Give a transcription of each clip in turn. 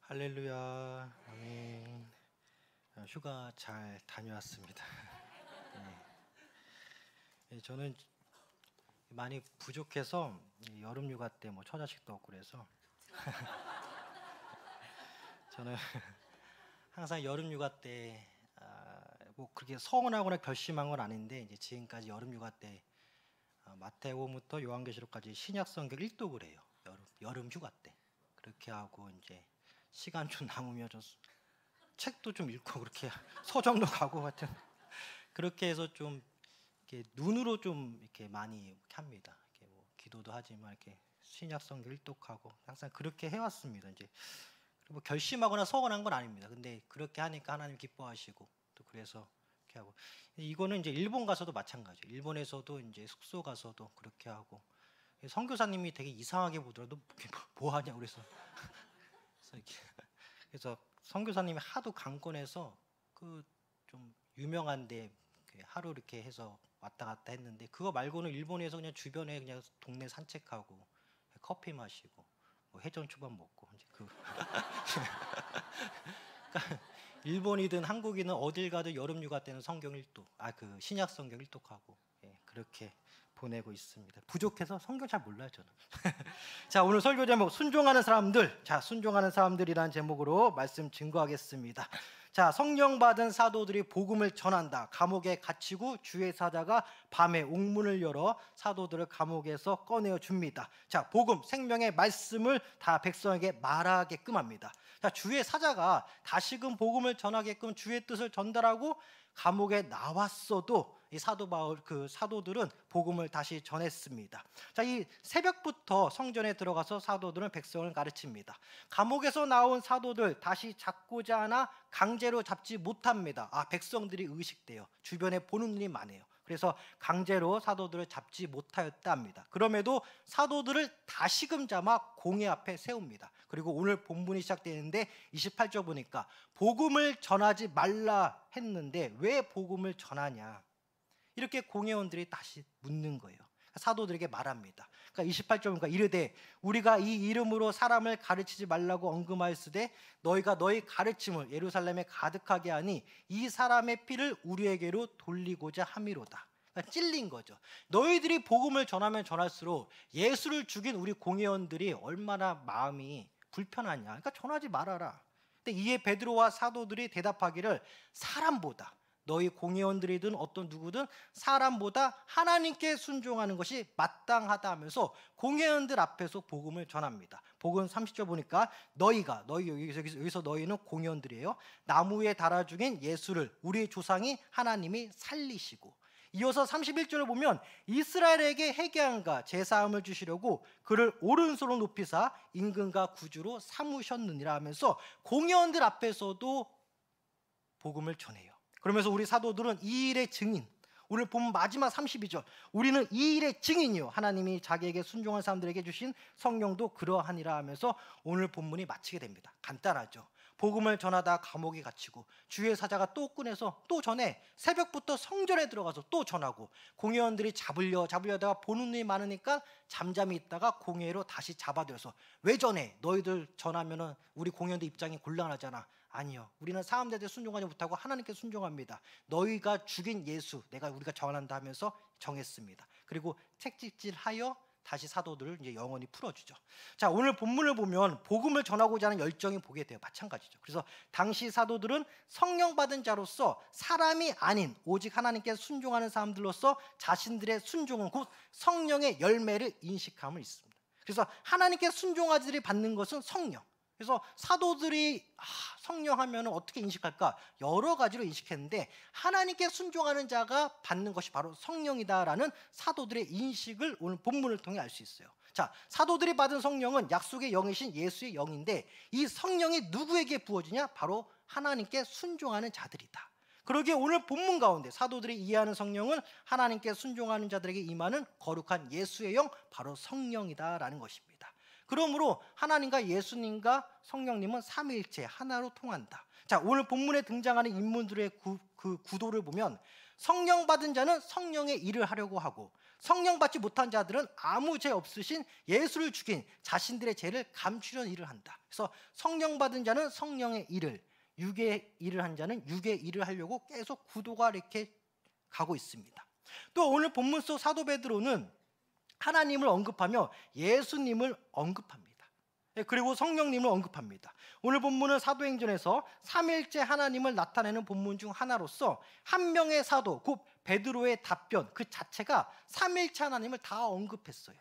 할렐루야. 아멘. 휴가 잘 다녀왔습니다. 저는 많이 부족해서 여름 휴가 때 뭐 처자식도 없고 그래서 저는 항상 여름 휴가 때 뭐 그렇게 서운하거나 결심한 건 아닌데 이제 지금까지 여름 휴가 때 마태복음부터 요한계시록까지 신약 성경 일독을 해요. 여름 휴가 때 그렇게 하고 이제 시간 좀 남으면 좀 책도 좀 읽고 그렇게 서점도 가고 하여튼 그렇게 해서 좀 이렇게 눈으로 좀 이렇게 많이 이렇게 합니다. 이렇게 뭐 기도도 하지만 이렇게 신약 성경 일독하고 항상 그렇게 해왔습니다. 이제 뭐 결심하거나 서운한 건 아닙니다. 근데 그렇게 하니까 하나님 기뻐하시고 또 그래서 이렇게 하고 이거는 이제 일본 가서도 마찬가지예요. 일본에서도 이제 숙소 가서도 그렇게 하고 선교사님이 되게 이상하게 보더라도 뭐 하냐 그래서 그래서 선교사님이 하도 강권해서 그 좀 유명한데 하루 이렇게 해서 왔다 갔다 했는데 그거 말고는 일본에서 그냥 주변에 그냥 동네 산책하고 커피 마시고 뭐 해전 초밥 먹고 이제 그러니까 일본이든 한국이든 어딜 가도 여름 휴가 때는 성경 일독 그 신약 성경 일독하고 그렇게 보내고 있습니다. 부족해서 성경 잘 몰라요 저는. 자, 오늘 설교 제목 순종하는 사람들. 자, 순종하는 사람들이라는 제목으로 말씀 증거하겠습니다. 자, 성령 받은 사도들이 복음을 전한다. 감옥에 갇히고 주의 사자가 밤에 옥문을 열어 사도들을 감옥에서 꺼내어 줍니다. 자, 복음 생명의 말씀을 다 백성에게 말하게끔 합니다. 자, 주의 사자가 다시금 복음을 전하게끔 주의 뜻을 전달하고 감옥에 나왔어도 이 사도 바울 그 사도들은 복음을 다시 전했습니다. 자, 이 새벽부터 성전에 들어가서 사도들은 백성을 가르칩니다. 감옥에서 나온 사도들 다시 잡고자 하나 강제로 잡지 못합니다. 백성들이 의식돼요. 주변에 보는 눈이 많아요. 그래서 강제로 사도들을 잡지 못하였다 합니다. 그럼에도 사도들을 다시금 잡아 공회 앞에 세웁니다. 그리고 오늘 본문이 시작되는데 28절 보니까 복음을 전하지 말라 했는데 왜 복음을 전하냐 이렇게 공회원들이 다시 묻는 거예요. 사도들에게 말합니다. 그러니까 28절 보니까 이르되 우리가 이 이름으로 사람을 가르치지 말라고 언급하였으되 너희가 너희 가르침을 예루살렘에 가득하게 하니 이 사람의 피를 우리에게로 돌리고자 함이로다. 그러니까 찔린 거죠. 너희들이 복음을 전하면 전할수록 예수를 죽인 우리 공회원들이 얼마나 마음이 불편하냐. 그러니까 전하지 말아라. 근데 이에 베드로와 사도들이 대답하기를 사람보다 너희 공회원들이든 어떤 누구든 사람보다 하나님께 순종하는 것이 마땅하다 하면서 공회원들 앞에서 복음을 전합니다. 복음 30절 보니까 여기서 너희는 공회원들이에요. 나무에 달아 죽인 예수를 우리의 조상이 하나님이 살리시고 이어서 31절을 보면 이스라엘에게 회개함과 제사함을 주시려고 그를 오른손으로 높이사 임금과 구주로 삼으셨느니라 하면서 공회원들 앞에서도 복음을 전해요. 그러면서 우리 사도들은 이 일의 증인, 오늘 보면 마지막 32절 우리는 이 일의 증인이요 하나님이 자기에게 순종한 사람들에게 주신 성령도 그러하니라 하면서 오늘 본문이 마치게 됩니다. 간단하죠. 복음을 전하다 감옥에 갇히고 주의 사자가 또 꺼내서 또 전해 새벽부터 성전에 들어가서 또 전하고 공회원들이 잡으려다가 보는 눈이 많으니까 잠잠히 있다가 공회로 다시 잡아들여서 왜 전해? 너희들 전하면은 우리 공회원들 입장이 곤란하잖아. 아니요. 우리는 사람들한테 순종하지 못하고 하나님께 순종합니다. 너희가 죽인 예수 우리가 전한다 하면서 정했습니다. 그리고 책찍질하여 다시 사도들을 이제 영원히 풀어주죠. 자, 오늘 본문을 보면 복음을 전하고자 하는 열정이 보게 돼요. 마찬가지죠. 그래서 당시 사도들은 성령 받은 자로서 사람이 아닌 오직 하나님께 순종하는 사람들로서 자신들의 순종은 곧 성령의 열매를 인식함을 있습니다. 그래서 하나님께 순종하들이 받는 것은 성령. 그래서 사도들이 성령 하면 어떻게 인식할까? 여러 가지로 인식했는데 하나님께 순종하는 자가 받는 것이 바로 성령이다라는 사도들의 인식을 오늘 본문을 통해 알 수 있어요. 자, 사도들이 받은 성령은 약속의 영이신 예수의 영인데 이 성령이 누구에게 부어지냐? 바로 하나님께 순종하는 자들이다. 그러기에 오늘 본문 가운데 사도들이 이해하는 성령은 하나님께 순종하는 자들에게 임하는 거룩한 예수의 영, 바로 성령이다라는 것입니다. 그러므로 하나님과 예수님과 성령님은 삼위일체 하나로 통한다. 자, 오늘 본문에 등장하는 인물들의 그 구도를 보면 성령 받은 자는 성령의 일을 하려고 하고 성령 받지 못한 자들은 아무 죄 없으신 예수를 죽인 자신들의 죄를 감추려는 일을 한다. 그래서 성령 받은 자는 성령의 일을, 육의 일을 한 자는 육의 일을 하려고 계속 구도가 이렇게 가고 있습니다. 또 오늘 본문 속 사도 베드로는 하나님을 언급하며 예수님을 언급합니다. 그리고 성령님을 언급합니다. 오늘 본문은 사도행전에서 삼일째 하나님을 나타내는 본문 중 하나로서 한 명의 사도, 곧 베드로의 답변 그 자체가 삼일째 하나님을 다 언급했어요.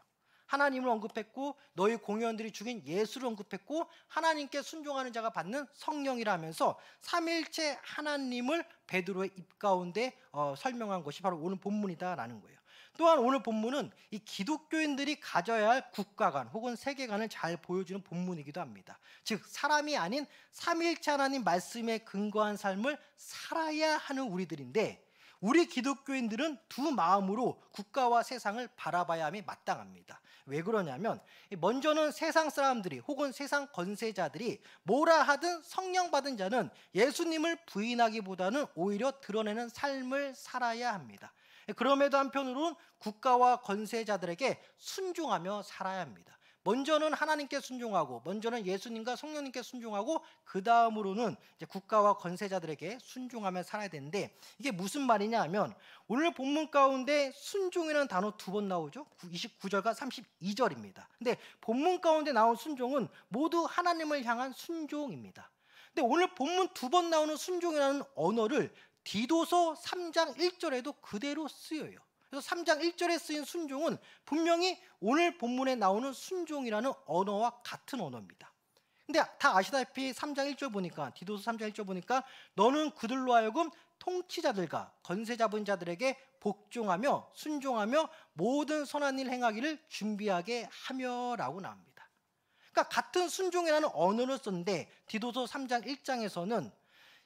하나님을 언급했고 너희 공회원들이 죽인 예수를 언급했고 하나님께 순종하는 자가 받는 성령이라 하면서 삼일째 하나님을 베드로의 입 가운데 설명한 것이 바로 오늘 본문이다라는 거예요. 또한 오늘 본문은 이 기독교인들이 가져야 할 국가관 혹은 세계관을 잘 보여주는 본문이기도 합니다. 즉 사람이 아닌 삼일체 하나님 말씀에 근거한 삶을 살아야 하는 우리들인데 우리 기독교인들은 두 마음으로 국가와 세상을 바라봐야 함이 마땅합니다. 왜 그러냐면 먼저는 세상 사람들이 혹은 세상 권세자들이 뭐라 하든 성령 받은 자는 예수님을 부인하기보다는 오히려 드러내는 삶을 살아야 합니다. 그럼에도 한편으로는 국가와 권세자들에게 순종하며 살아야 합니다. 먼저는 하나님께 순종하고 먼저는 예수님과 성령님께 순종하고 그 다음으로는 이제 국가와 권세자들에게 순종하며 살아야 되는데 이게 무슨 말이냐 하면 오늘 본문 가운데 순종이라는 단어 두 번 나오죠. 29절과 32절입니다. 근데 본문 가운데 나온 순종은 모두 하나님을 향한 순종입니다. 근데 오늘 본문 두 번 나오는 순종이라는 언어를 디도서 3장 1절에도 그대로 쓰여요. 그래서 3장 1절에 쓰인 순종은 분명히 오늘 본문에 나오는 순종이라는 언어와 같은 언어입니다. 근데 다 아시다시피 3장 1절 보니까 디도서 3장 1절 보니까 너는 그들로 하여금 통치자들과 권세 잡은 자들에게 복종하며 순종하며 모든 선한 일 행하기를 준비하게 하며라고 나옵니다. 그러니까 같은 순종이라는 언어를 썼는데 디도서 3장 1장에서는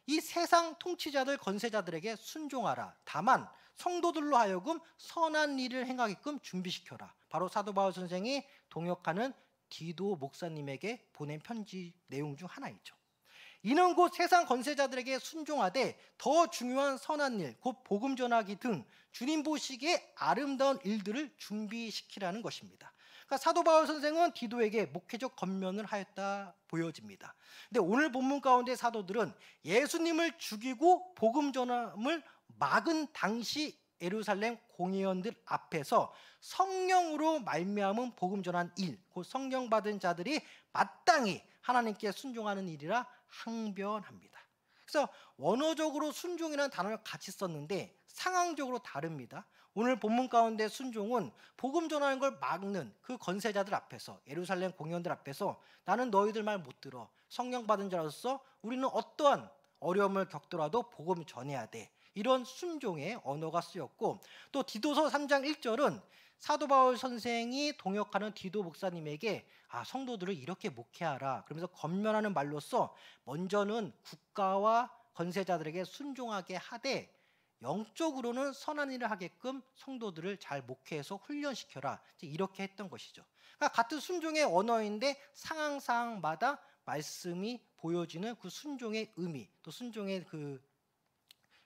이 세상 통치자들 권세자들에게 순종하라. 다만 성도들로 하여금 선한 일을 행하게끔 준비시켜라. 바로 사도 바울 선생이 동역하는 디도 목사님에게 보낸 편지 내용 중 하나이죠. 이는 곧 세상 권세자들에게 순종하되 더 중요한 선한 일, 곧 복음 전하기 등 주님 보시기에 아름다운 일들을 준비시키라는 것입니다. 그러니까 사도 바울 선생은 디도에게 목회적 권면을 하였다 보여집니다. 근데 오늘 본문 가운데 사도들은 예수님을 죽이고 복음 전함을 막은 당시 예루살렘 공회원들 앞에서 성령으로 말미암은 복음 전한 일, 곧 성령 받은 자들이 마땅히 하나님께 순종하는 일이라 항변합니다. 그래서 원어적으로 순종이라는 단어를 같이 썼는데 상황적으로 다릅니다. 오늘 본문 가운데 순종은 복음 전하는 걸 막는 그 권세자들 앞에서 예루살렘 공회원들 앞에서 나는 너희들 말 못 들어. 성령 받은 자로서 우리는 어떠한 어려움을 겪더라도 복음 전해야 돼. 이런 순종의 언어가 쓰였고 또 디도서 3장 1절은 사도 바울 선생이 동역하는 디도 목사님에게 성도들을 이렇게 목회하라 그러면서 권면하는 말로써 먼저는 국가와 권세자들에게 순종하게 하되 영적으로는 선한 일을 하게끔 성도들을 잘 목회해서 훈련시켜라 이렇게 했던 것이죠. 그러니까 같은 순종의 언어인데 상황마다 말씀이 보여지는 그 순종의 의미 또 순종의 그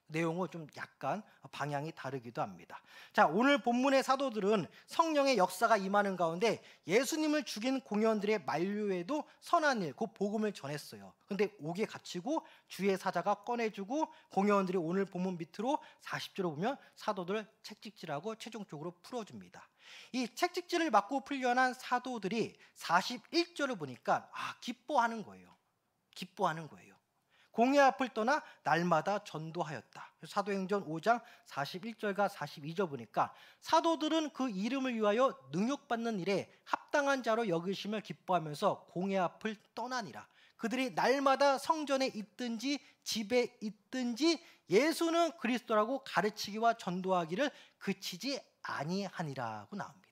내용은 좀 약간 방향이 다르기도 합니다. 자, 오늘 본문의 사도들은 성령의 역사가 임하는 가운데 예수님을 죽인 공회원들의 만류에도 선한 일, 곧 복음을 전했어요. 근데 옥에 갇히고 주의 사자가 꺼내주고 공회원들이 오늘 본문 밑으로 40절을 보면 사도들 책찍질하고 최종적으로 풀어줍니다. 이 책찍질을 맞고 풀려난 사도들이 41절을 보니까 기뻐하는 거예요. 기뻐하는 거예요. 공회 앞을 떠나 날마다 전도하였다. 사도행전 5장 41절과 42절 보니까 사도들은 그 이름을 위하여 능욕받는 일에 합당한 자로 여기심을 기뻐하면서 공회 앞을 떠나니라. 그들이 날마다 성전에 있든지 집에 있든지 예수는 그리스도라고 가르치기와 전도하기를 그치지 아니하니라고 나옵니다.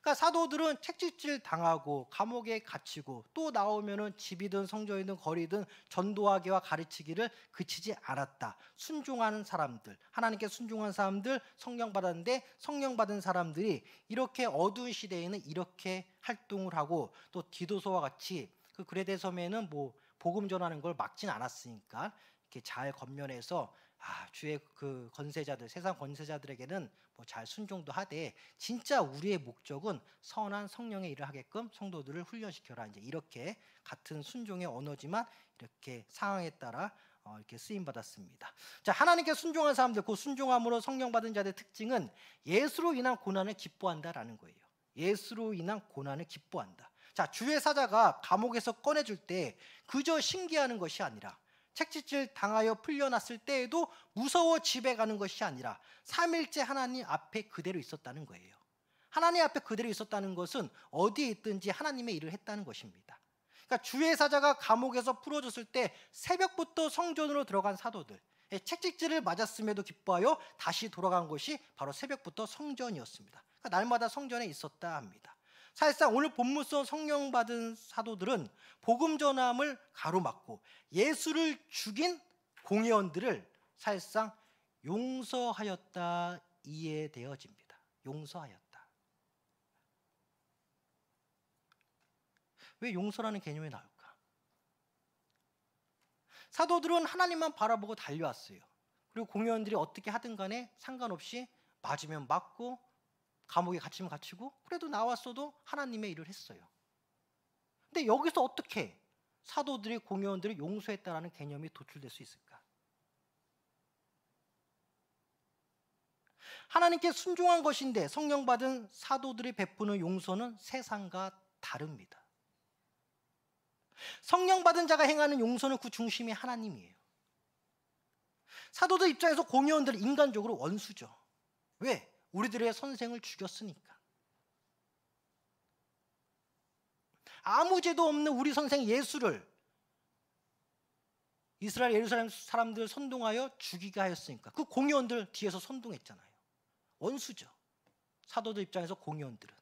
그러니까 사도들은 책찍질 당하고 감옥에 갇히고 또 나오면은 집이든 성전이든 거리든 전도하기와 가르치기를 그치지 않았다. 순종하는 사람들, 하나님께 순종한 사람들 성령 받았는데 성령 받은 사람들이 이렇게 어두운 시대에는 이렇게 활동을 하고 또 디도서와 같이 그 그레데 섬에는 복음 전하는 걸 막진 않았으니까 이렇게 잘 권면해서 주의 그 권세자들, 세상 권세자들에게는 뭐 잘 순종도 하되 진짜 우리의 목적은 선한 성령의 일을 하게끔 성도들을 훈련시켜라. 이제 이렇게 같은 순종의 언어지만 이렇게 상황에 따라 이렇게 쓰임 받았습니다. 자, 하나님께 순종한 사람들, 그 순종함으로 성령 받은 자들의 특징은 예수로 인한 고난을 기뻐한다라는 거예요. 예수로 인한 고난을 기뻐한다. 자, 주의 사자가 감옥에서 꺼내줄 때 그저 신기하는 것이 아니라 채찍질 당하여 풀려났을 때에도 무서워 집에 가는 것이 아니라 3일째 하나님 앞에 그대로 있었다는 거예요. 하나님 앞에 그대로 있었다는 것은 어디에 있든지 하나님의 일을 했다는 것입니다. 그러니까 주의 사자가 감옥에서 풀어줬을 때 새벽부터 성전으로 들어간 사도들, 채찍질을 맞았음에도 기뻐하여 다시 돌아간 것이 바로 새벽부터 성전이었습니다. 그러니까 날마다 성전에 있었다 합니다. 사실상 오늘 본문서 성령 받은 사도들은 복음 전함을 가로막고 예수를 죽인 공회원들을 사실상 용서하였다 이해되어집니다. 용서하였다. 왜 용서라는 개념이 나올까? 사도들은 하나님만 바라보고 달려왔어요. 그리고 공회원들이 어떻게 하든 간에 상관없이 맞으면 맞고 감옥에 갇히면 갇히고 그래도 나왔어도 하나님의 일을 했어요. 근데 여기서 어떻게 사도들이 공회원들을 용서했다라는 개념이 도출될 수 있을까? 하나님께 순종한 것인데 성령 받은 사도들이 베푸는 용서는 세상과 다릅니다. 성령 받은 자가 행하는 용서는 그 중심이 하나님이에요. 사도들 입장에서 공회원들은 인간적으로 원수죠. 왜? 우리들의 선생을 죽였으니까. 아무 죄도 없는 우리 선생 예수를 이스라엘 예루살렘 사람들 선동하여 죽이게 하였으니까 그 공회원들 뒤에서 선동했잖아요. 원수죠. 사도들 입장에서 공회원들은.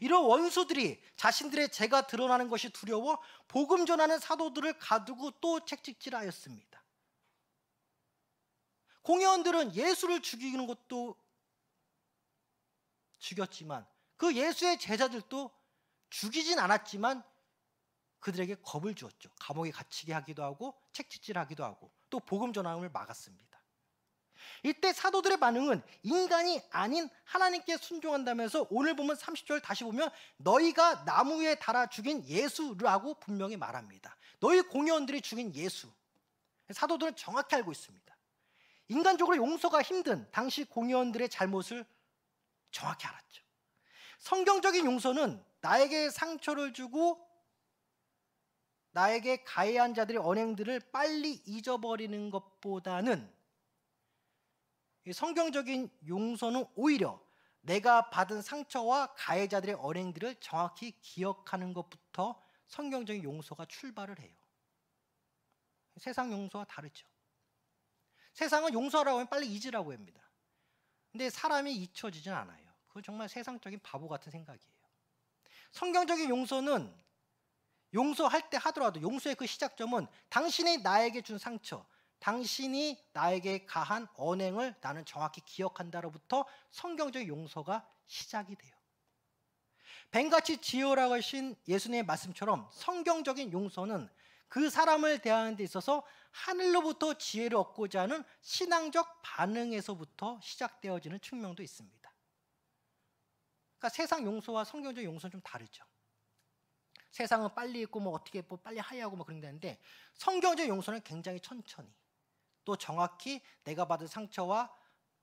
이런 원수들이 자신들의 죄가 드러나는 것이 두려워 복음 전하는 사도들을 가두고 또 채찍질하였습니다. 공회원들은 예수를 죽이는 것도 죽였지만 그 예수의 제자들도 죽이진 않았지만 그들에게 겁을 주었죠. 감옥에 갇히게 하기도 하고 채찍질하기도 하고 또 복음 전함을 막았습니다. 이때 사도들의 반응은 인간이 아닌 하나님께 순종한다면서 오늘 보면 30절 다시 보면 너희가 나무에 달아 죽인 예수라고 분명히 말합니다. 너희 공회원들이 죽인 예수. 사도들은 정확히 알고 있습니다. 인간적으로 용서가 힘든 당시 공회원들의 잘못을 정확히 알았죠. 성경적인 용서는 나에게 상처를 주고 나에게 가해한 자들의 언행들을 빨리 잊어버리는 것보다는 성경적인 용서는 오히려 내가 받은 상처와 가해자들의 언행들을 정확히 기억하는 것부터 성경적인 용서가 출발을 해요. 세상 용서와 다르죠. 세상은 용서하라고 하면 빨리 잊으라고 합니다. 근데 사람이 잊혀지진 않아요. 그건 정말 세상적인 바보 같은 생각이에요. 성경적인 용서는 용서할 때 하더라도 용서의 그 시작점은 당신이 나에게 준 상처, 당신이 나에게 가한 언행을 나는 정확히 기억한다로부터 성경적인 용서가 시작이 돼요. 뱀같이 지혜라고 하신 예수님의 말씀처럼 성경적인 용서는 그 사람을 대하는 데 있어서 하늘로부터 지혜를 얻고자 하는 신앙적 반응에서부터 시작되어지는 측면도 있습니다. 그러니까 세상 용서와 성경적 용서는 좀 다르죠. 세상은 빨리 있고 뭐 어떻게 뭐 빨리 하야하고 뭐 그런다는데 성경적 용서는 굉장히 천천히 또 정확히 내가 받은 상처와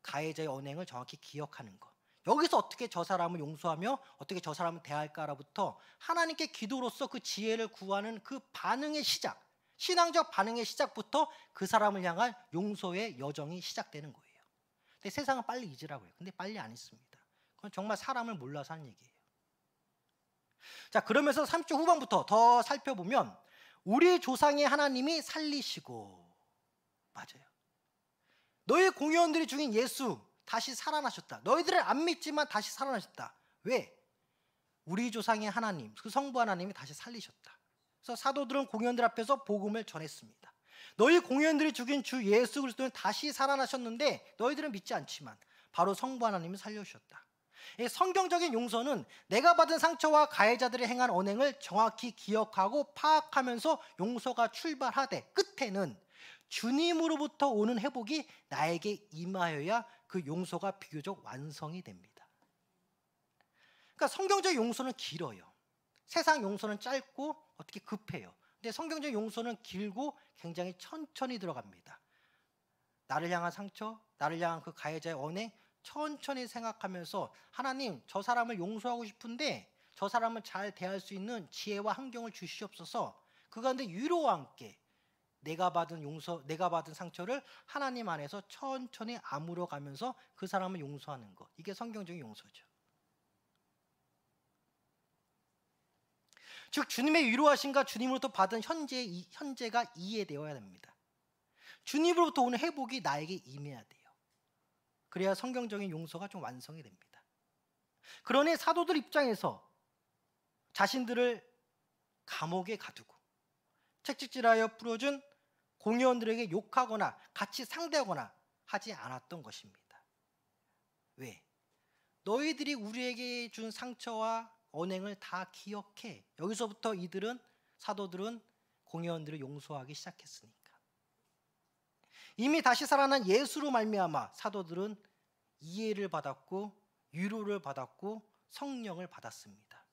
가해자의 언행을 정확히 기억하는 것. 여기서 어떻게 저 사람을 용서하며 어떻게 저 사람을 대할까로부터 하나님께 기도로서 그 지혜를 구하는 그 반응의 시작, 신앙적 반응의 시작부터 그 사람을 향한 용서의 여정이 시작되는 거예요. 근데 세상은 빨리 잊으라고 해요. 근데 빨리 안 잊습니다. 그건 정말 사람을 몰라서 하는 얘기예요. 자, 그러면서 30절 후반부터 더 살펴보면 우리 조상의 하나님이 살리시고, 맞아요. 너희 공회원들이 죽인 예수 다시 살아나셨다. 너희들은 안 믿지만 다시 살아나셨다. 왜? 우리 조상의 하나님, 그 성부 하나님이 다시 살리셨다. 그래서 사도들은 공회원들 앞에서 복음을 전했습니다. 너희 공회원들이 죽인 주 예수 그리스도는 다시 살아나셨는데 너희들은 믿지 않지만 바로 성부 하나님이 살려주셨다. 성경적인 용서는 내가 받은 상처와 가해자들이 행한 언행을 정확히 기억하고 파악하면서 용서가 출발하되 끝에는 주님으로부터 오는 회복이 나에게 임하여야 그 용서가 비교적 완성이 됩니다. 그러니까 성경적 용서는 길어요. 세상 용서는 짧고 어떻게 급해요. 근데 성경적 용서는 길고 굉장히 천천히 들어갑니다. 나를 향한 상처, 나를 향한 그 가해자의 언행 천천히 생각하면서 하나님, 저 사람을 용서하고 싶은데 저 사람을 잘 대할 수 있는 지혜와 환경을 주시옵소서. 그 가운데 위로와 함께 내가 받은 상처를 하나님 안에서 천천히 아물어 가면서 그 사람을 용서하는 것. 이게 성경적인 용서죠. 즉 주님의 위로하심과 주님으로부터 받은 현재가 이해되어야 됩니다. 주님으로부터 오는 회복이 나에게 임해야 돼요. 그래야 성경적인 용서가 좀 완성이 됩니다. 그러니 사도들 입장에서 자신들을 감옥에 가두고 채찍질하여 풀어준 공회원들에게 욕하거나 같이 상대하거나 하지 않았던 것입니다. 왜? 너희들이 우리에게 준 상처와 언행을 다 기억해. 여기서부터 사도들은 공회원들을 용서하기 시작했으니까. 이미 다시 살아난 예수로 말미암아 사도들은 이해를 받았고 위로를 받았고 성령을 받았습니다.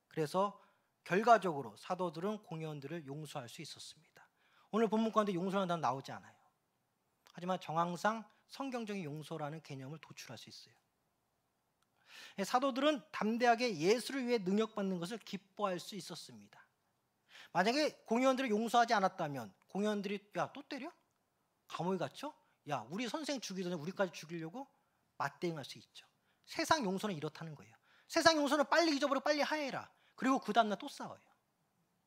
그래서 결과적으로 사도들은 공회원들을 용서할 수 있었습니다. 오늘 본문 가운데 용서라는 단어 나오지 않아요. 하지만 정황상 성경적인 용서라는 개념을 도출할 수 있어요. 사도들은 담대하게 예수를 위해 능력받는 것을 기뻐할 수 있었습니다. 만약에 공회원들을 용서하지 않았다면 공회원들이 야, 또 때려? 감옥에 갇혀? 야, 우리 선생 죽이기 전에 우리까지 죽이려고? 맞대응할 수 있죠. 세상 용서는 이렇다는 거예요. 세상 용서는 빨리 잊어버리고 빨리 하해라. 그리고 그 다음날 또 싸워요.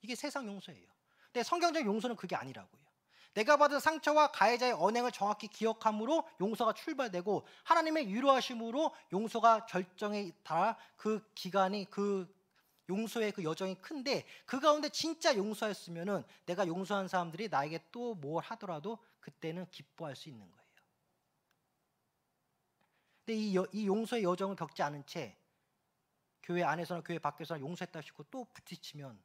이게 세상 용서예요. 근데 성경적인 용서는 그게 아니라고요. 내가 받은 상처와 가해자의 언행을 정확히 기억함으로 용서가 출발되고 하나님의 위로하심으로 용서가 절정에 달아 그 기간이 그 용서의 그 여정이 큰데 그 가운데 진짜 용서했으면은 내가 용서한 사람들이 나에게 또 뭘 하더라도 그때는 기뻐할 수 있는 거예요. 근데 이 용서의 여정을 겪지 않은 채 교회 안에서나 교회 밖에서나 용서했다 싶고 또 부딪히면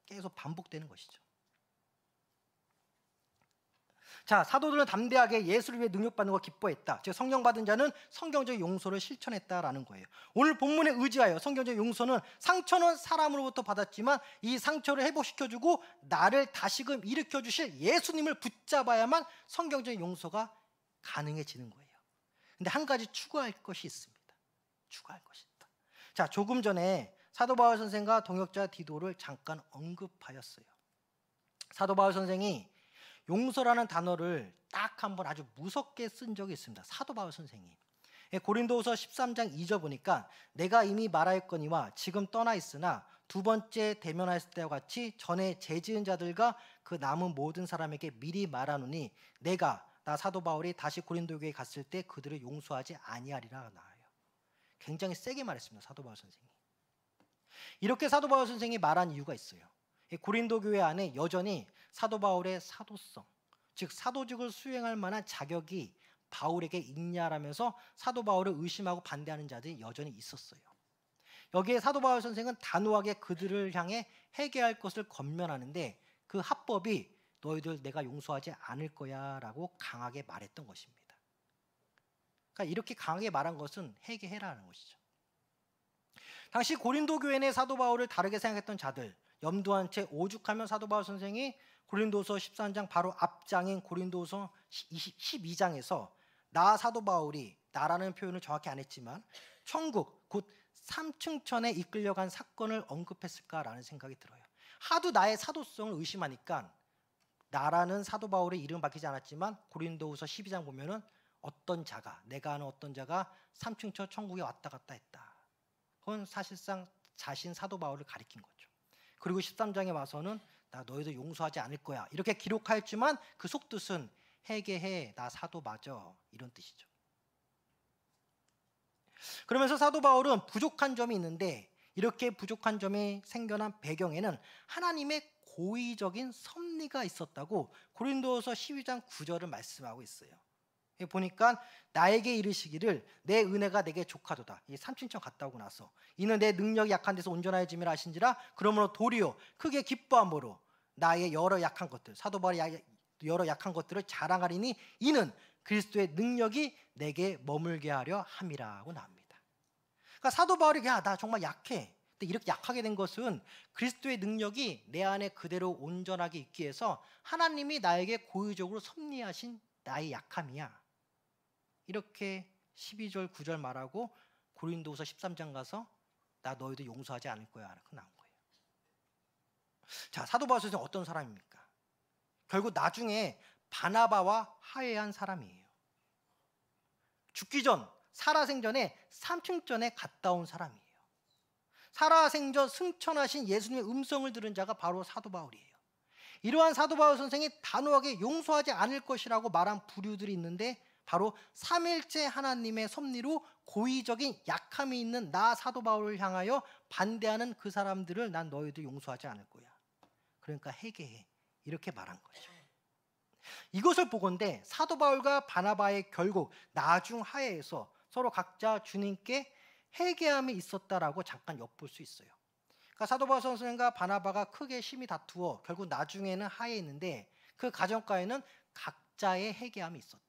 계속 반복되는 것이죠. 자, 사도들은 담대하게 예수를 위해 능력받는 걸 기뻐했다. 즉 성령 받은 자는 성경적 용서를 실천했다라는 거예요. 오늘 본문에 의지하여 성경적 용서는 상처는 사람으로부터 받았지만 이 상처를 회복시켜주고 나를 다시금 일으켜주실 예수님을 붙잡아야만 성경적 용서가 가능해지는 거예요. 근데 한 가지 추가할 것이 있습니다. 추가할 것이 있다. 자, 조금 전에 사도 바울 선생과 동역자 디도를 잠깐 언급하였어요. 사도 바울 선생이 용서라는 단어를 딱 한 번 아주 무섭게 쓴 적이 있습니다. 사도 바울 선생이. 고린도후서 13장 2절 보니까 내가 이미 말하였거니와 지금 떠나 있으나 두 번째 대면하였을 때와 같이 전에 죄지은 자들과 그 남은 모든 사람에게 미리 말하노니 나 사도 바울이 다시 고린도 교회에 갔을 때 그들을 용서하지 아니하리라 나와요. 굉장히 세게 말했습니다. 사도 바울 선생이. 이렇게 사도 바울 선생이 말한 이유가 있어요. 고린도 교회 안에 여전히 사도 바울의 사도성, 즉 사도직을 수행할 만한 자격이 바울에게 있냐라면서 사도 바울을 의심하고 반대하는 자들이 여전히 있었어요. 여기에 사도 바울 선생은 단호하게 그들을 향해 회개할 것을 권면하는데 그 합법이 너희들 내가 용서하지 않을 거야 라고 강하게 말했던 것입니다. 그러니까 이렇게 강하게 말한 것은 회개해라는 것이죠. 당시 고린도 교회 내 사도 바울을 다르게 생각했던 자들, 염두한 채 오죽하면 사도 바울 선생이 고린도서 13장 바로 앞장인 고린도서 12장에서 나 사도 바울이 나라는 표현을 정확히 안 했지만 천국 곧 삼층천에 이끌려간 사건을 언급했을까라는 생각이 들어요. 하도 나의 사도성을 의심하니까 나라는 사도 바울의 이름 밝히지 않았지만 고린도후서 12장 보면은 내가 아는 어떤 자가 삼층천 천국에 왔다 갔다 했다. 그건 사실상 자신 사도 바울을 가리킨 거죠. 그리고 13장에 와서는 나 너희들 용서하지 않을 거야 이렇게 기록하였지만 그 속뜻은 회개해 나 사도 맞아 이런 뜻이죠. 그러면서 사도 바울은 부족한 점이 있는데 이렇게 부족한 점이 생겨난 배경에는 하나님의 고의적인 섭리가 있었다고 고린도서 12장 9절을 말씀하고 있어요. 보니까 나에게 이르시기를 내 은혜가 내게 족하도다. 이 삼층천 갔다 오고 나서 이는 내 능력이 약한 데서 온전하여짐이라 하신지라 그러므로 도리어 크게 기뻐함으로 나의 여러 약한 것들 사도 바울이 또 여러 약한 것들을 자랑하리니 이는 그리스도의 능력이 내게 머물게 하려 함이라고 나옵니다. 그러니까 사도 바울이 나 정말 약해. 근데 이렇게 약하게 된 것은 그리스도의 능력이 내 안에 그대로 온전하게 있기 위해서 하나님이 나에게 고의적으로 섭리하신 나의 약함이야. 이렇게 12절 9절 말하고 고린도후서 13장 가서 나 너희도 용서하지 않을 거야 이렇게 나온 거예요. 자, 사도 바울 선생은 어떤 사람입니까? 결국 나중에 바나바와 화해한 사람이에요. 죽기 전 살아생전에 삼층전에 갔다 온 사람이에요. 살아생전 승천하신 예수님의 음성을 들은 자가 바로 사도 바울이에요. 이러한 사도 바울 선생이 단호하게 용서하지 않을 것이라고 말한 부류들이 있는데 바로 삼일째 하나님의 섭리로 고의적인 약함이 있는 나 사도 바울을 향하여 반대하는 그 사람들을 난 너희도 용서하지 않을 거야. 그러니까 회개해. 이렇게 말한 거죠. 이것을 보건대 사도 바울과 바나바의 결국 나중 하에서 서로 각자 주님께 회개함이 있었다라고 잠깐 엿볼 수 있어요. 그러니까 사도 바울 선생과 바나바가 크게 심히 다투어 결국 나중에는 화해했는데 그 가정가에는 각자의 회개함이 있었다.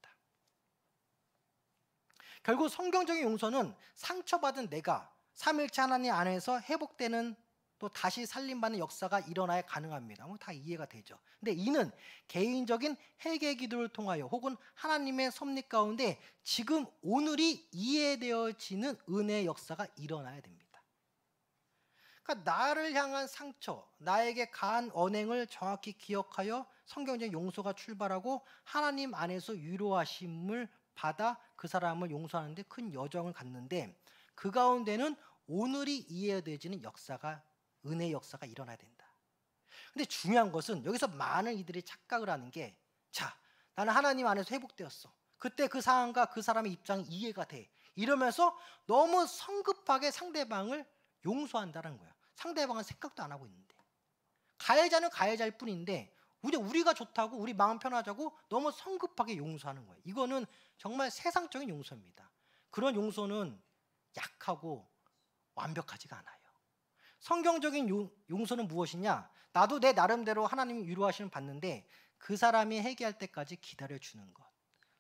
결국 성경적인 용서는 상처받은 내가 삼일체 하나님 안에서 회복되는 또 다시 살림받는 역사가 일어나야 가능합니다. 다 이해가 되죠. 근데 이는 개인적인 회개 기도를 통하여 혹은 하나님의 섭리 가운데 지금 오늘이 이해되어지는 은혜의 역사가 일어나야 됩니다. 그러니까 나를 향한 상처, 나에게 가한 언행을 정확히 기억하여 성경적인 용서가 출발하고 하나님 안에서 위로하심을 받아 그 사람을 용서하는 데 큰 여정을 갖는데 그 가운데는 오늘이 이해되어지는 역사가 은혜의 역사가 일어나야 된다. 근데 중요한 것은 여기서 많은 이들이 착각을 하는 게 나는 하나님 안에서 회복되었어. 그때 그 상황과 그 사람의 입장이 이해가 돼. 이러면서 너무 성급하게 상대방을 용서한다는 거야. 상대방은 생각도 안 하고 있는데. 가해자는 가해자일 뿐인데 우리가 좋다고 우리 마음 편하자고 너무 성급하게 용서하는 거예요. 이거는 정말 세상적인 용서입니다. 그런 용서는 약하고 완벽하지가 않아요. 성경적인 용서는 무엇이냐? 나도 내 나름대로 하나님이 위로하시는 받는데 그 사람이 회개할 때까지 기다려주는 것.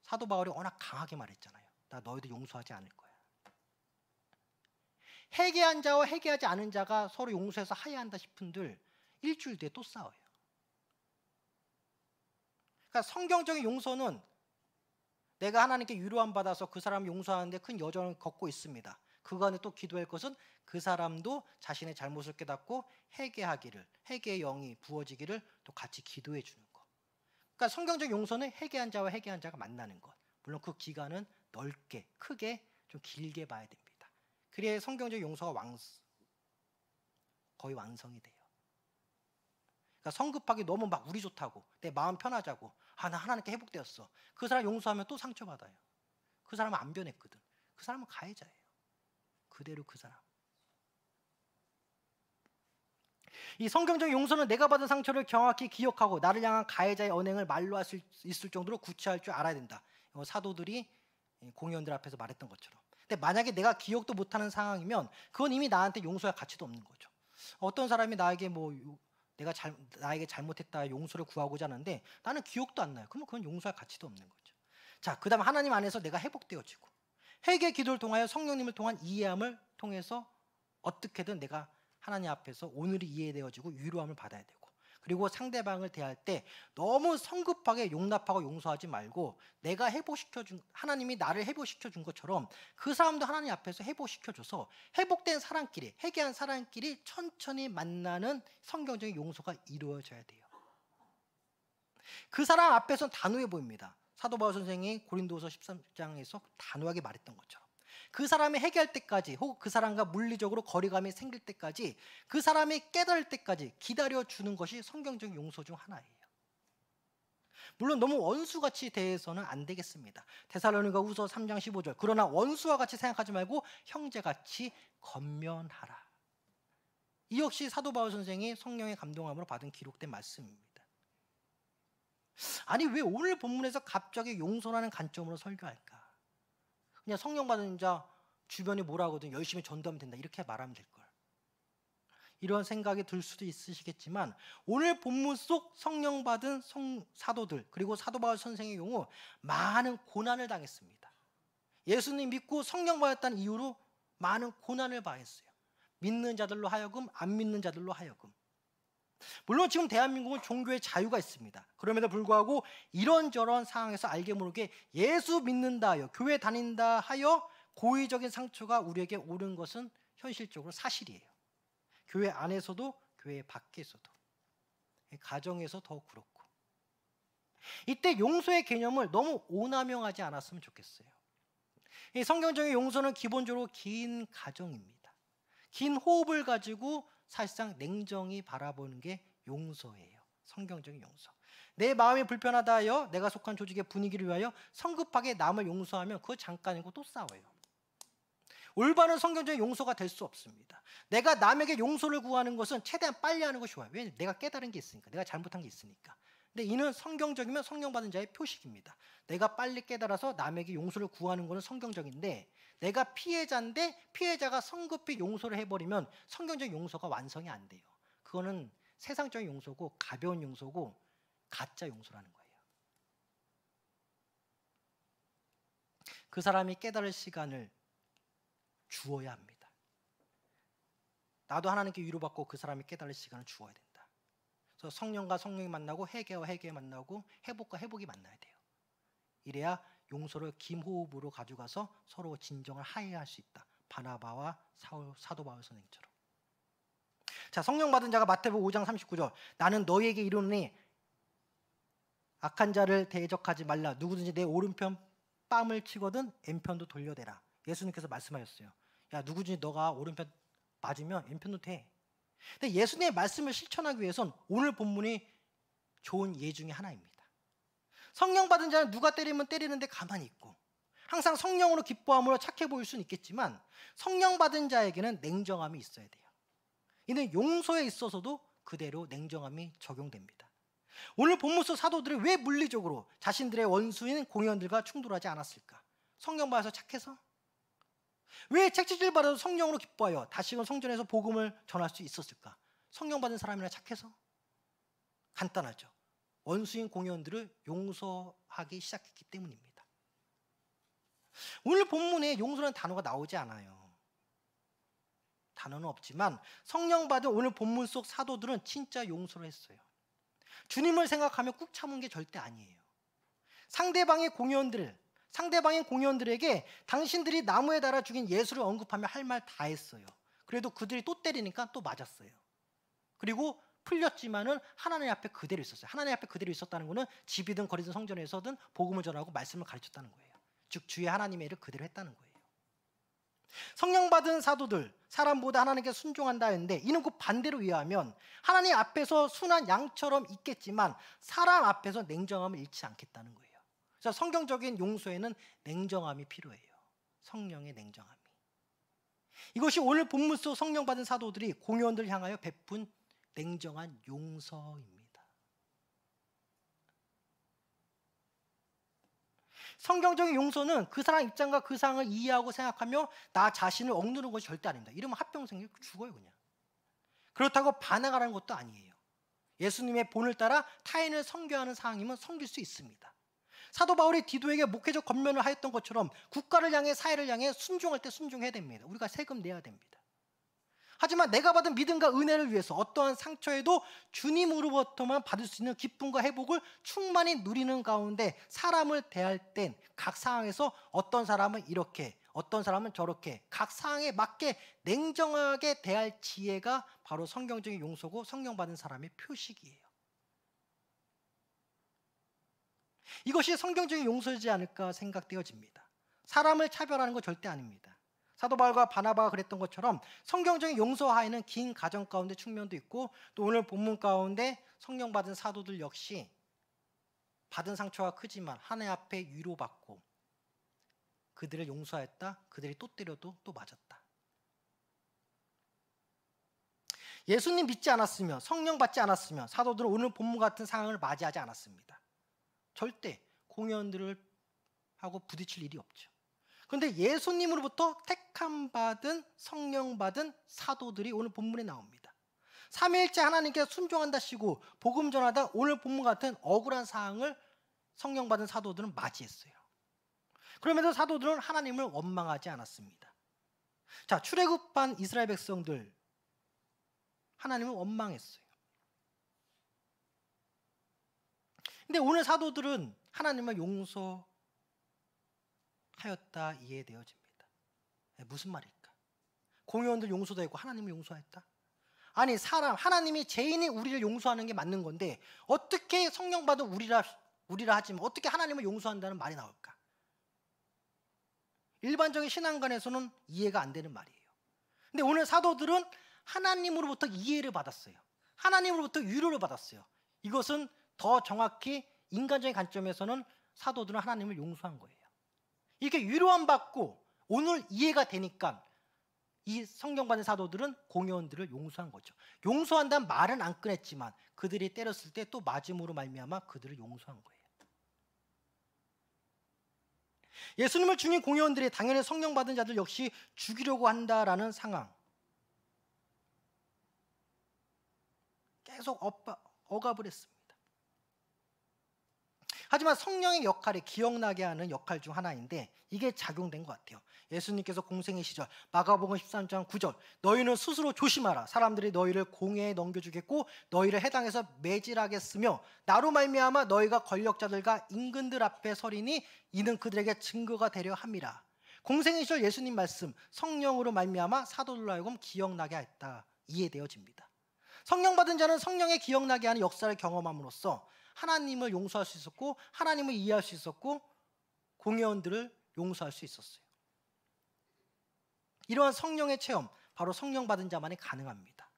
사도 바울이 워낙 강하게 말했잖아요. 나 너희도 용서하지 않을 거야. 회개한 자와 회개하지 않은 자가 서로 용서해서 화해한다 싶은들 일주일 뒤에 또 싸워요. 그러니까 성경적인 용서는 내가 하나님께 위로함 받아서 그 사람을 용서하는데 큰 여정을 걷고 있습니다. 그간에 또 기도할 것은 그 사람도 자신의 잘못을 깨닫고 회개하기를, 회개의 영이 부어지기를 또 같이 기도해 주는 것. 그러니까 성경적 용서는 회개한 자와 회개한 자가 만나는 것. 물론 그 기간은 넓게, 크게, 좀 길게 봐야 됩니다. 그래야 성경적 용서가 거의 완성이 돼요. 그러니까 성급하게 너무 막 우리 좋다고, 내 마음 편하자고, 나 하나님께 회복되었어. 그 사람 용서하면 또 상처받아요. 그 사람은 안 변했거든. 그 사람은 가해자예요. 그대로 그 사람. 이 성경적 용서는 내가 받은 상처를 정확히 기억하고 나를 향한 가해자의 언행을 말로 할 수 있을 정도로 구체할 줄 알아야 된다. 사도들이 공의원들 앞에서 말했던 것처럼. 근데 만약에 내가 기억도 못하는 상황이면 그건 이미 나한테 용서할 가치도 없는 거죠. 어떤 사람이 나에게 나에게 잘못했다 용서를 구하고자 하는데 나는 기억도 안 나요. 그러면 그건 용서할 가치도 없는 거죠. 자, 그다음 하나님 안에서 내가 회복되어지고 회개 기도를 통하여 성령님을 통한 이해함을 통해서 어떻게든 내가 하나님 앞에서 오늘이 이해되어지고 위로함을 받아야 되고 그리고 상대방을 대할 때 너무 성급하게 용납하고 용서하지 말고 내가 하나님이 나를 회복시켜 준 것처럼 그 사람도 하나님 앞에서 회복시켜 줘서 회복된 사람끼리 회개한 사람끼리 천천히 만나는 성경적인 용서가 이루어져야 돼요. 그 사람 앞에서는 단호해 보입니다. 사도 바울 선생이 고린도후서 13장에서 단호하게 말했던 것처럼 그 사람이 회개할 때까지 혹은 그 사람과 물리적으로 거리감이 생길 때까지 그 사람이 깨달을 때까지 기다려주는 것이 성경적인 용서 중 하나예요. 물론 너무 원수같이 대해서는 안 되겠습니다. 데살로니가후서 3장 15절 그러나 원수와 같이 생각하지 말고 형제같이 권면하라. 이 역시 사도 바울 선생이 성령의 감동함으로 받은 기록된 말씀입니다. 아니 왜 오늘 본문에서 갑자기 용서라는 관점으로 설교할까? 그냥 성령 받은 자 주변이 뭐라 하거든 열심히 전도하면 된다 이렇게 말하면 될걸. 이런 생각이 들 수도 있으시겠지만 오늘 본문 속 성령 받은 사도들 그리고 사도 바울 선생의 경우 많은 고난을 당했습니다. 예수님 믿고 성령 받았다는 이유로 많은 고난을 당했어요. 믿는 자들로 하여금 안 믿는 자들로 하여금. 물론 지금 대한민국은 종교의 자유가 있습니다. 그럼에도 불구하고 이런저런 상황에서 알게 모르게 예수 믿는다 하여 교회 다닌다 하여 고의적인 상처가 우리에게 오는 것은 현실적으로 사실이에요. 교회 안에서도 교회 밖에서도 가정에서 더 그렇고. 이때 용서의 개념을 너무 오남용하지 않았으면 좋겠어요. 이 성경적인 용서는 기본적으로 긴 가정입니다. 긴 호흡을 가지고 사실상 냉정히 바라보는 게 용서예요. 성경적인 용서. 내 마음이 불편하다 하여 내가 속한 조직의 분위기를 위하여 성급하게 남을 용서하면 그거 잠깐이고 또 싸워요. 올바른 성경적인 용서가 될 수 없습니다. 내가 남에게 용서를 구하는 것은 최대한 빨리 하는 것이 좋아요. 왜? 내가 깨달은 게 있으니까. 내가 잘못한 게 있으니까. 근데 이는 성경적이면 성령받은 자의 표식입니다. 내가 빨리 깨달아서 남에게 용서를 구하는 것은 성경적인데 내가 피해자인데 피해자가 성급히 용서를 해버리면 성경적인 용서가 완성이 안 돼요. 그거는 세상적인 용서고 가벼운 용서고 가짜 용서라는 거예요. 그 사람이 깨달을 시간을 주어야 합니다. 나도 하나님께 위로받고 그 사람이 깨달을 시간을 주어야 된다. 그래서 성령과 성령이 만나고 회개와 회개 만나고 회복과 회복이 만나야 돼요. 이래야 용서를 김호흡으로 가져가서 서로 진정을 화해할 수 있다. 바나바와 사도 바울 선생처럼. 자, 성령 받은 자가 마태복음 5장 39절 나는 너희에게 이르노니 악한 자를 대적하지 말라. 누구든지 내 오른편 뺨을 치거든 왼편도 돌려대라. 예수님께서 말씀하셨어요. 야, 누구든지 너가 오른편 맞으면 왼편도 돼. 근데 예수님의 말씀을 실천하기 위해선 오늘 본문이 좋은 예 중에 하나입니다. 성령 받은 자는 누가 때리면 때리는데 가만히 있고 항상 성령으로 기뻐함으로 착해 보일 수는 있겠지만 성령 받은 자에게는 냉정함이 있어야 돼요. 이는 용서에 있어서도 그대로 냉정함이 적용됩니다. 오늘 본문 속 사도들이 왜 물리적으로 자신들의 원수인 공의원들과 충돌하지 않았을까? 성령 받아서 착해서? 왜 책짓질 받아도 성령으로 기뻐하여 다시금 성전에서 복음을 전할 수 있었을까? 성령 받은 사람이나 착해서? 간단하죠. 원수인 공의원들을 용서하기 시작했기 때문입니다. 오늘 본문에 용서라는 단어가 나오지 않아요. 단어는 없지만 성령 받은 오늘 본문 속 사도들은 진짜 용서를 했어요. 주님을 생각하며 꾹 참은 게 절대 아니에요. 상대방의 공의원들에게 당신들이 나무에 달아 죽인 예수를 언급하며 할 말 다 했어요. 그래도 그들이 또 때리니까 또 맞았어요. 그리고 풀렸지만은 하나님 앞에 그대로 있었어요. 하나님 앞에 그대로 있었다는 것은 집이든 거리든 성전에서든 복음을 전하고 말씀을 가르쳤다는 거예요. 즉 주의 하나님의 일을 그대로 했다는 거예요. 성령 받은 사도들 사람보다 하나님께 순종한다 했는데 이는 그 반대로 이해하면 하나님 앞에서 순한 양처럼 있겠지만 사람 앞에서 냉정함을 잃지 않겠다는 거예요. 그래서 성경적인 용서에는 냉정함이 필요해요. 성령의 냉정함이. 이것이 오늘 본문 속 성령 받은 사도들이 공의원들을 향하여 베푼 냉정한 용서입니다. 성경적인 용서는 그 사람 입장과 그 상황을 이해하고 생각하며 나 자신을 억누르는 것이 절대 아닙니다. 이러면 합병생이 죽어요 그냥. 그렇다고 반항하라는 것도 아니에요. 예수님의 본을 따라 타인을 섬겨하는 상황이면 섬길 수 있습니다. 사도 바울이 디도에게 목회적 권면을 하였던 것처럼 국가를 향해 사회를 향해 순종할 때 순종해야 됩니다. 우리가 세금 내야 됩니다. 하지만 내가 받은 믿음과 은혜를 위해서 어떠한 상처에도 주님으로부터만 받을 수 있는 기쁨과 회복을 충만히 누리는 가운데 사람을 대할 땐 각 상황에서 어떤 사람은 이렇게 어떤 사람은 저렇게 각 상황에 맞게 냉정하게 대할 지혜가 바로 성경적인 용서고 성령 받은 사람의 표식이에요. 이것이 성경적인 용서이지 않을까 생각되어집니다. 사람을 차별하는 건 절대 아닙니다. 사도 바울과 바나바가 그랬던 것처럼 성경적인 용서하에는 긴 가정 가운데 측면도 있고 또 오늘 본문 가운데 성령 받은 사도들 역시 받은 상처가 크지만 하나님 앞에 위로받고 그들을 용서했다. 그들이 또 때려도 또 맞았다. 예수님 믿지 않았으면 성령 받지 않았으면 사도들은 오늘 본문 같은 상황을 맞이하지 않았습니다. 절대 공의원들을 하고 부딪힐 일이 없죠. 그런데 예수님으로부터 택함 받은 성령 받은 사도들이 오늘 본문에 나옵니다. 삼위일체 하나님께 순종한다시고 복음 전하다 오늘 본문 같은 억울한 사항을 성령 받은 사도들은 맞이했어요. 그럼에도 사도들은 하나님을 원망하지 않았습니다. 자, 출애굽한 이스라엘 백성들 하나님을 원망했어요. 근데 오늘 사도들은 하나님을 용서하였다 이해되어집니다. 무슨 말일까? 공의원들 용서도 했고 하나님을 용서했다? 아니, 하나님이 죄인이 우리를 용서하는 게 맞는 건데 어떻게 성령 받은 우리라 하지만 어떻게 하나님을 용서한다는 말이 나올까? 일반적인 신앙관에서는 이해가 안 되는 말이에요. 근데 오늘 사도들은 하나님으로부터 이해를 받았어요. 하나님으로부터 위로를 받았어요. 이것은 더 정확히 인간적인 관점에서는 사도들은 하나님을 용서한 거예요. 이렇게 위로함 받고 오늘 이해가 되니까 이 성령 받은 사도들은 공회원들을 용서한 거죠. 용서한다는 말은 안 꺼냈지만 그들이 때렸을 때 또 맞음으로 말미암아 그들을 용서한 거예요. 예수님을 죽인 공회원들이 당연히 성령 받은 자들 역시 죽이려고 한다라는 상황, 계속 억압을 했습니다. 하지만 성령의 역할이 기억나게 하는 역할 중 하나인데 이게 작용된 것 같아요. 예수님께서 공생의 시절 마가복음 13장 9절 너희는 스스로 조심하라. 사람들이 너희를 공회에 넘겨주겠고 너희를 해당해서 매질하겠으며 나로 말미암아 너희가 권력자들과 임금들 앞에 서리니 이는 그들에게 증거가 되려 함이라. 공생의 시절 예수님 말씀 성령으로 말미암아 사도들로 하여금 기억나게 했다 이해되어집니다. 성령 받은 자는 성령의 기억나게 하는 역사를 경험함으로써 하나님을 용서할 수 있었고 하나님을 이해할 수 있었고 공회원들을 용서할 수 있었어요. 이러한 성령의 체험, 바로 성령 받은 자만이 가능합니다.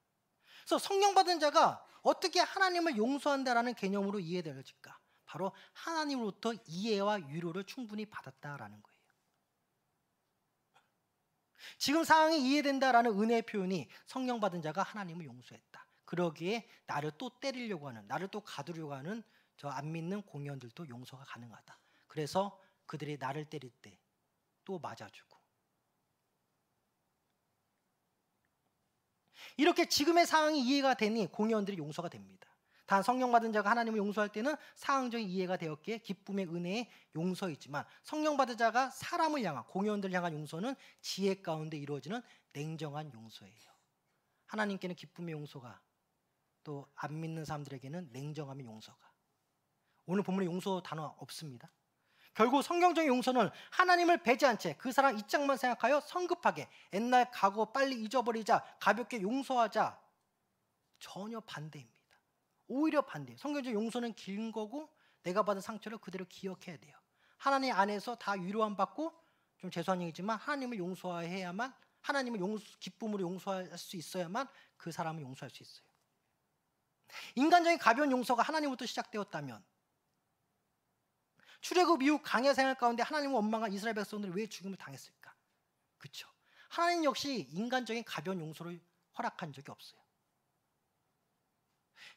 그래서 성령 받은 자가 어떻게 하나님을 용서한다라는 개념으로 이해되어질까? 바로 하나님으로부터 이해와 위로를 충분히 받았다라는 거예요. 지금 상황이 이해된다라는 은혜의 표현이 성령 받은 자가 하나님을 용서했다. 그러기에 나를 또 때리려고 하는, 나를 또 가두려고 하는 저 안 믿는 공회원들도 용서가 가능하다. 그래서 그들이 나를 때릴 때 또 맞아주고, 이렇게 지금의 상황이 이해가 되니 공회원들이 용서가 됩니다. 단 성령 받은 자가 하나님을 용서할 때는 상황적인 이해가 되었기에 기쁨의 은혜의 용서이지만 성령 받은 자가 사람을 향한, 공회원들을 향한 용서는 지혜 가운데 이루어지는 냉정한 용서예요. 하나님께는 기쁨의 용서가, 또 안 믿는 사람들에게는 냉정함의 용서가. 오늘 본문에 용서 단어 없습니다. 결국 성경적인 용서는 하나님을 배제한 채 그 사람 입장만 생각하여 성급하게 옛날 과거 빨리 잊어버리자, 가볍게 용서하자, 전혀 반대입니다. 오히려 반대예요. 성경적인 용서는 긴 거고 내가 받은 상처를 그대로 기억해야 돼요. 하나님 안에서 다 위로함 받고, 좀 죄송한 얘기지만 하나님을 용서해야만, 하나님을 기쁨으로 용서할 수 있어야만 그 사람을 용서할 수 있어요. 인간적인 가벼운 용서가 하나님부터 시작되었다면 출애굽 이후 광야 생활 가운데 하나님을 원망한 이스라엘 백성들이 왜 죽임을 당했을까? 그렇죠. 하나님 역시 인간적인 가벼운 용서를 허락한 적이 없어요.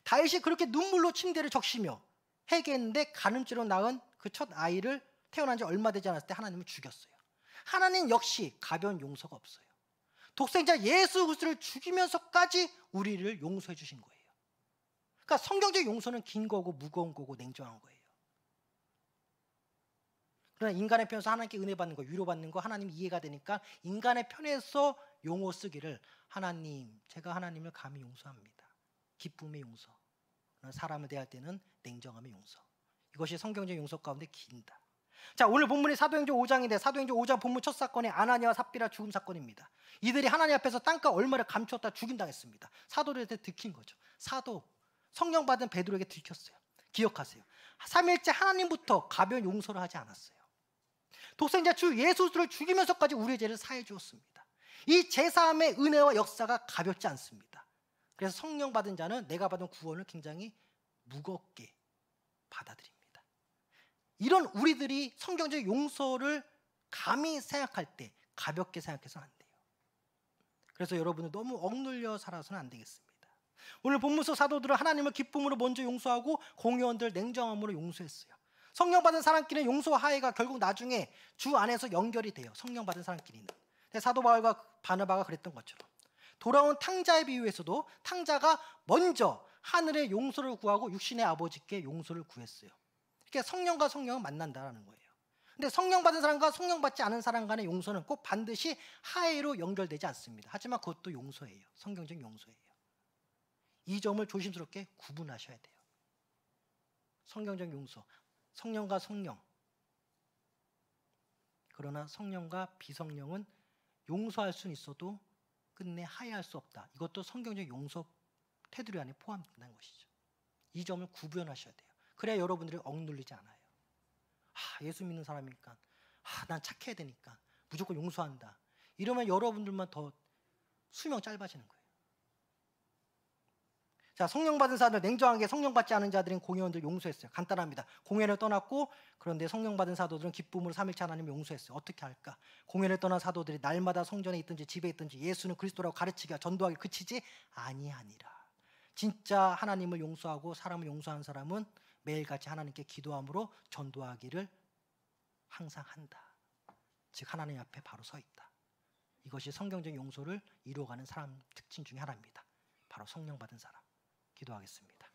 다윗이 그렇게 눈물로 침대를 적시며 회개했는데 간음죄로 낳은 그 첫 아이를 태어난 지 얼마 되지 않았을 때 하나님을 죽였어요. 하나님 역시 가벼운 용서가 없어요. 독생자 예수 그리스도를 죽이면서까지 우리를 용서해 주신 거예요. 그러니까 성경적 용서는 긴 거고 무거운 거고 냉정한 거예요. 그러나 인간의 편에서 하나님께 은혜 받는 거, 위로받는 거, 하나님 이해가 되니까 인간의 편에서 용어 쓰기를, 하나님, 제가 하나님을 감히 용서합니다. 기쁨의 용서. 사람을 대할 때는 냉정함의 용서. 이것이 성경적 용서 가운데 긴다. 자, 오늘 본문이 사도행전 5장인데 사도행전 5장 본문 첫 사건이 아나니아와 삽비라 죽음 사건입니다. 이들이 하나님 앞에서 땅과 얼마를 감추었다 죽임당했습니다. 사도들한테 들킨 거죠. 사도, 성령 받은 베드로에게 들켰어요. 기억하세요. 삼위일체 하나님부터 가벼운 용서를 하지 않았어요. 독생자 주 예수를 죽이면서까지 우리의 죄를 사해 주었습니다. 이 제사함의 은혜와 역사가 가볍지 않습니다. 그래서 성령 받은 자는 내가 받은 구원을 굉장히 무겁게 받아들입니다. 이런 우리들이 성경적 용서를 감히 생각할 때 가볍게 생각해서는 안 돼요. 그래서 여러분은 너무 억눌려 살아서는 안 되겠습니다. 오늘 본문 속 사도들은 하나님을 기쁨으로 먼저 용서하고 공회원들 냉정함으로 용서했어요. 성령 받은 사람끼리는 용서와 화해가 결국 나중에 주 안에서 연결이 돼요. 성령 받은 사람끼리는. 사도 바울과 바나바가 그랬던 것처럼 돌아온 탕자의 비유에서도 탕자가 먼저 하늘의 용서를 구하고 육신의 아버지께 용서를 구했어요. 그러니까 성령과 성령은 만난다라는 거예요. 근데 성령 받은 사람과 성령 받지 않은 사람 간의 용서는 꼭 반드시 하해로 연결되지 않습니다. 하지만 그것도 용서예요. 성경적 용서예요. 이 점을 조심스럽게 구분하셔야 돼요. 성경적 용서, 성령과 성령. 그러나 성령과 비성령은 용서할 수는 있어도 끝내 하해할 수 없다. 이것도 성경적 용서 테두리 안에 포함된다는 것이죠. 이 점을 구분하셔야 돼요. 그래야 여러분들이 억눌리지 않아요. 예수 믿는 사람이니까, 난 착해야 되니까 무조건 용서한다. 이러면 여러분들만 더 수명 짧아지는 거예요. 자, 성령 받은 사람들, 냉정하게 성령 받지 않은 자들은 공회원들 용서했어요. 간단합니다. 공회를 떠났고, 그런데 성령 받은 사도들은 기쁨으로 삼일체 하나님을 용서했어요. 어떻게 할까? 공회를 떠난 사도들이 날마다 성전에 있든지 집에 있든지 예수는 그리스도라고 가르치기와 전도하기 그치지 아니하니라. 진짜 하나님을 용서하고 사람을 용서한 사람은 매일같이 하나님께 기도함으로 전도하기를 항상 한다. 즉 하나님 앞에 바로 서 있다. 이것이 성경적 용서를 이루어가는 사람 특징 중에 하나입니다. 바로 성령 받은 사람. 기도하겠습니다.